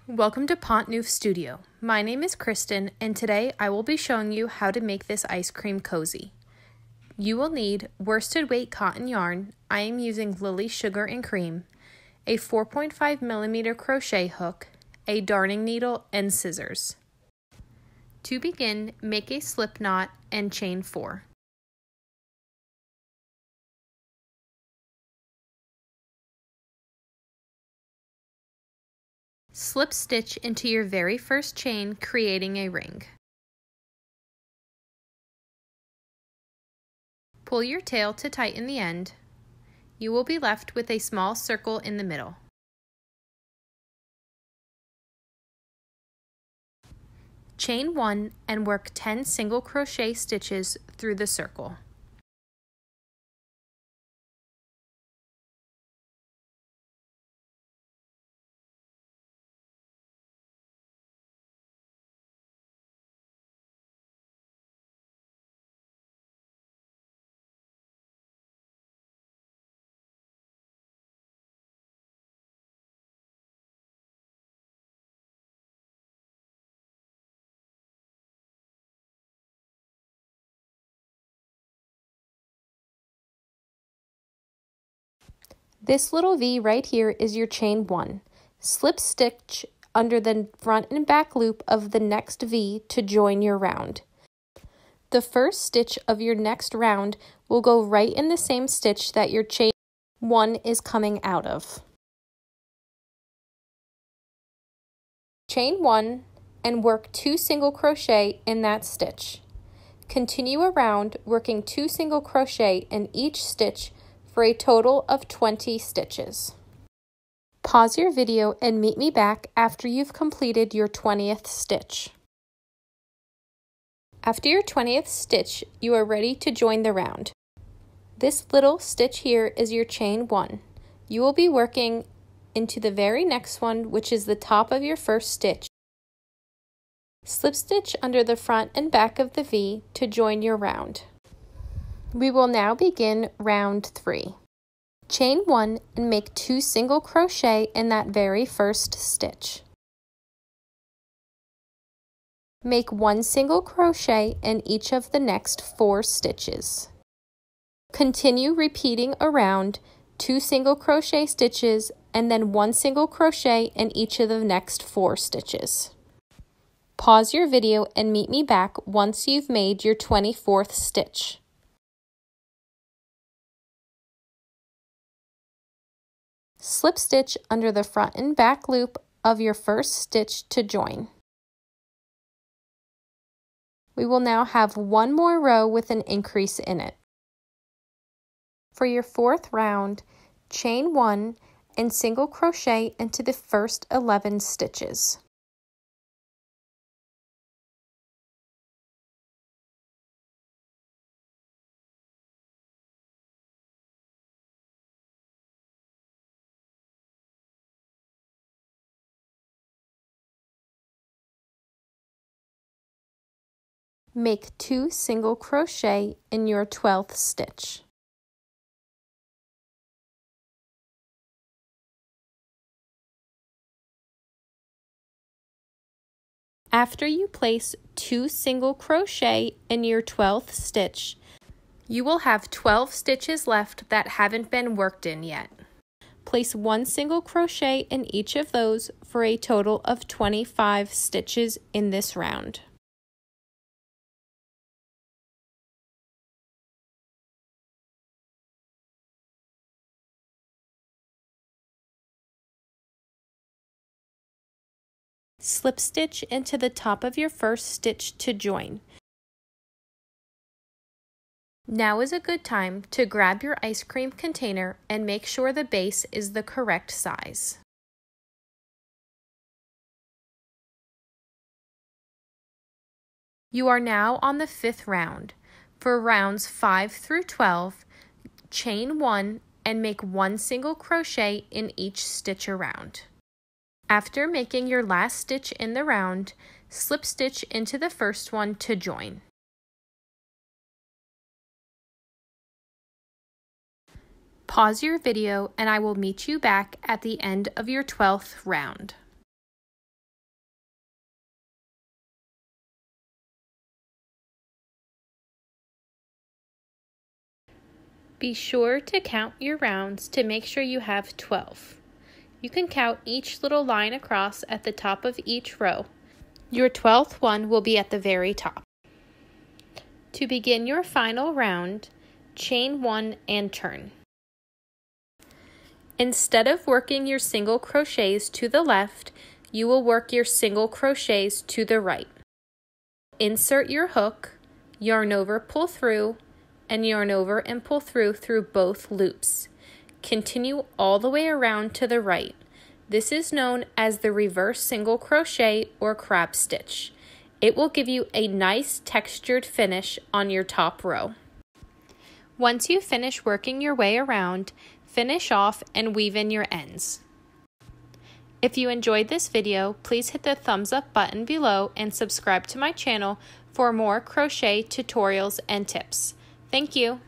Welcome to Pont Neuf Studio. My name is Kristen, and today I will be showing you how to make this ice cream cozy. You will need worsted weight cotton yarn. I am using Lily Sugar and Cream, a 4.5mm crochet hook, a darning needle, and scissors. To begin, make a slip knot and chain 4. Slip stitch into your very first chain, creating a ring. Pull your tail to tighten the end. You will be left with a small circle in the middle. Chain 1 and work 10 single crochet stitches through the circle. This little V right here is your chain 1. Slip stitch under the front and back loop of the next V to join your round. The first stitch of your next round will go right in the same stitch that your chain 1 is coming out of. Chain 1 and work 2 single crochet in that stitch. Continue around working 2 single crochet in each stitch for a total of 20 stitches. Pause your video and meet me back after you've completed your 20th stitch. After your 20th stitch, you are ready to join the round. This little stitch here is your chain 1. You will be working into the very next one, which is the top of your first stitch. Slip stitch under the front and back of the V to join your round. We will now begin round 3. Chain 1 and make 2 single crochet in that very first stitch. Make 1 single crochet in each of the next 4 stitches. Continue repeating around 2 single crochet stitches and then 1 single crochet in each of the next 4 stitches. Pause your video and meet me back once you've made your 24th stitch. Slip stitch under the front and back loop of your first stitch to join. We will now have one more row with an increase in it. For your 4th round, chain 1 and single crochet into the first 11 stitches. Make 2 single crochet in your 12th stitch. After you place 2 single crochet in your 12th stitch, you will have 12 stitches left that haven't been worked in yet. Place 1 single crochet in each of those for a total of 25 stitches in this round. Slip stitch into the top of your first stitch to join. Now is a good time to grab your ice cream container and make sure the base is the correct size. You are now on the 5th round. For rounds 5 through 12, chain 1 and make 1 single crochet in each stitch around. After making your last stitch in the round, slip stitch into the first one to join. Pause your video and I will meet you back at the end of your 12th round. Be sure to count your rounds to make sure you have 12. You can count each little line across at the top of each row. Your 12th one will be at the very top. To begin your final round, chain 1 and turn. Instead of working your single crochets to the left, you will work your single crochets to the right. Insert your hook, yarn over, pull through, and yarn over and pull through both loops. Continue all the way around to the right. This is known as the reverse single crochet or crab stitch. It will give you a nice textured finish on your top row. Once you finish working your way around, finish off and weave in your ends. If you enjoyed this video, please hit the thumbs up button below and subscribe to my channel for more crochet tutorials and tips. Thank you.